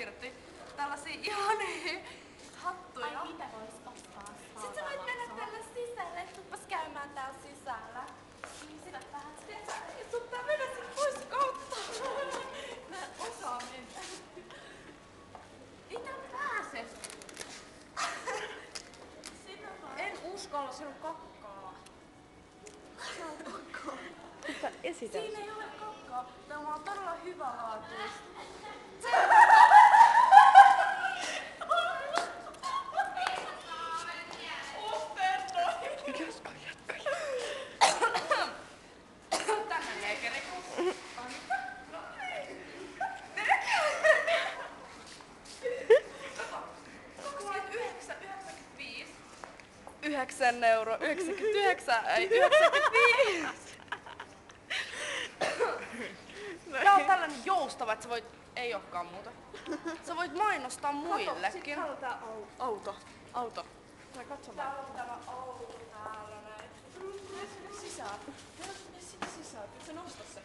irti tällaisia ihania hattuja. Ai mitä vois ostaa? Sit sä voit mennä tällä sisälle, tuppas käymään täällä sisällä. Sitä vähän sun pitää mennä sit pois kautta. Mä en osaa mennä. Ei tää pääse. En uskalla, siinä on kakkaa. Se on kakkaa. Mitä esität? Siinä ei ole kakkaa. Tämä on todella hyvälaatuista. Tänne leikeri. 9 €, 99, ei 95. Tää on tällainen joustava, että sä voit, ei ookaan muuta. Sä voit mainostaa muillekin. Kato, tää auto. Auto. Tää katso vaan. Täällä on tämä auto täällä näin. Mene sinne sisään. Mene sinne sisään. Pitää sä nostaa se?